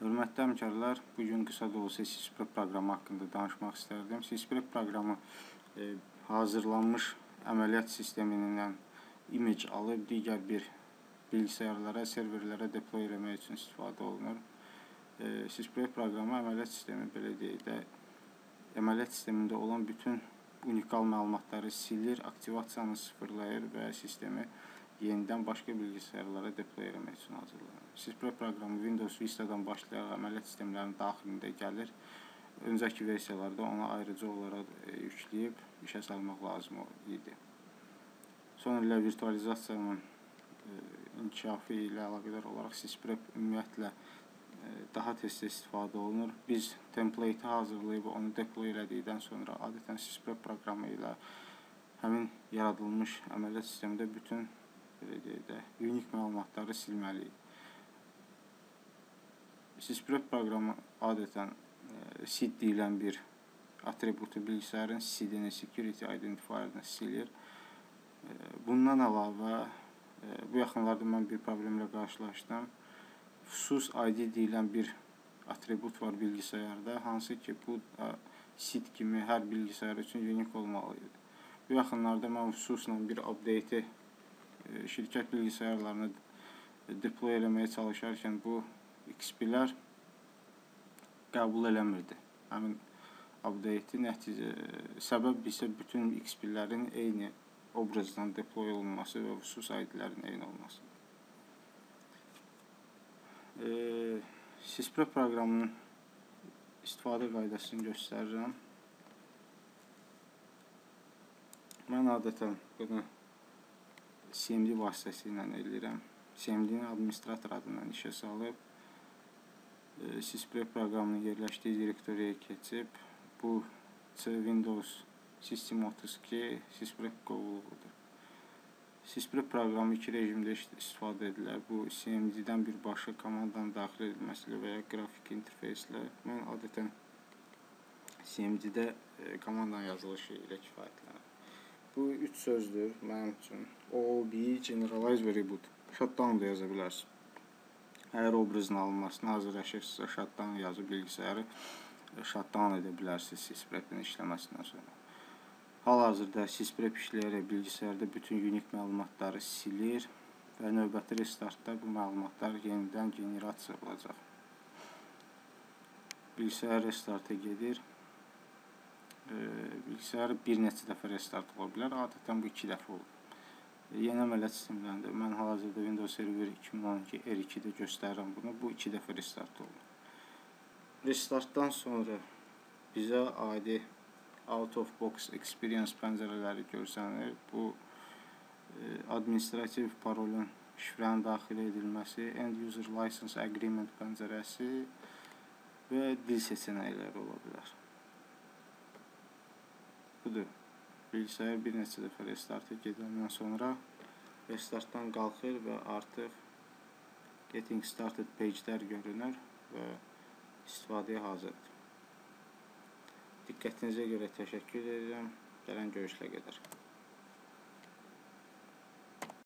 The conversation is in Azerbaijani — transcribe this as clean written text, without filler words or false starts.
Hörmətli həmkarlar, bugün qısa da olsa SysPrep proqramı haqqında danışmaq istərdim. SysPrep proqramı hazırlanmış əməliyyat sistemindən image alıb digər bir bilgisayarlara, serverlərə deploy etmək üçün istifadə olunur. SysPrep proqramı əməliyyat sistemi, belə deyək də, əməliyyat sistemində olan bütün unikal məlumatları silir, aktivasiyanı sıfırlayır və sistemi yenidən başqa bilgisayarlara deploy etmək üçün hazırlanır. SysPrep proqramı Windows Vista'dan başlayaraq əməliyyat sistemlərinin daxilində gəlir. Öncəki versiyalarda ona ayrıca olaraq yükləyib işə salmaq lazım idi. Son illər virtualizasiyanın inkişafı ilə əlaqədar olaraq SysPrep ümumiyyətlə daha tez-tez istifadə olunur. Biz template hazırlayıb onu deploy elədikdən sonra adətən SysPrep proqramı ilə həmin yaradılmış əməliyyat sistemində bütün unik məlumatları silməliyik. SysPrep proqramı adətən SID deyilən bir atributu bilgisayarın SID-ini, Security Identifier-ını silir. Bundan əlavə, bu yaxınlarda mən bir problemlə qarşılaşdım. Xüsus ID deyilən bir atribut var bilgisayarda, hansı ki bu SID kimi hər bilgisayar üçün unik olmalıdır. Bu yaxınlarda mən xüsusla bir update-i şirkət bilgisayarlarını deploy eləməyə çalışarkən bu XP-lər qəbul eləmirdi. Həmin update-i səbəb isə bütün XP-lərin eyni obrazdan deploy olunması və xüsus ID-lərin eyni olması. SysPrep proqramının istifadə qaydasını göstərirəm. Mən adətən bunu CMD vasitəsilə eləyirəm. CMD-ni administrator adından işə salıb, SysPrep proqramının yerləşdiyi direktoriyaya keçib, bu Windows System 32 SysPrep qovluğudur. SysPrep proqramı iki rejimdə istifadə edilir. Bu CMD-dən birbaşa komandanın daxil edilməsilə və ya qrafik interfeyslə. Mən adətən CMD-də komandanın yazılışı ilə kifayətlənirəm. Bu üç sözdür mənim üçün. OOB, Generalize və Reboot. Shutdown da yaza bilərsiniz. Əgər obrazın alınmasına hazırlaşırsınızsa, shutdown yazıb bilgisayarı shutdown edə bilərsiniz SysPrep-in işləməsindən sonra. Hal-hazırda SysPrep işləyərək bilgisayarda bütün unik məlumatları silir və növbəti restartda bu məlumatlar yenidən generasiya olacaq. Bilgisayar restarta gedir. Bilgisayar bir neçə dəfə restart ola bilər. Adətən bu 2 dəfə olur. Yeni əməliyyat sistemlərində mən hal-hazırda Windows Server 2012 R2-də göstərirəm bunu. Bu 2 dəfə restart olur. Restartdan sonra bizə adi out-of-box experience pəncərələri görsənir. Bu administrativ parolun şifrənin daxil edilməsi, end user license agreement pəncərəsi və dil seçənəkləri ola bilər. Budur. Bilgisayar bir neçə dəfə restarta gedəndən sonra restartdan qalxır və artıq Getting Started page-lər görünür və istifadəyə hazırdır. Diqqətinizə görə təşəkkür edirəm. Gələn görüşlə qədər.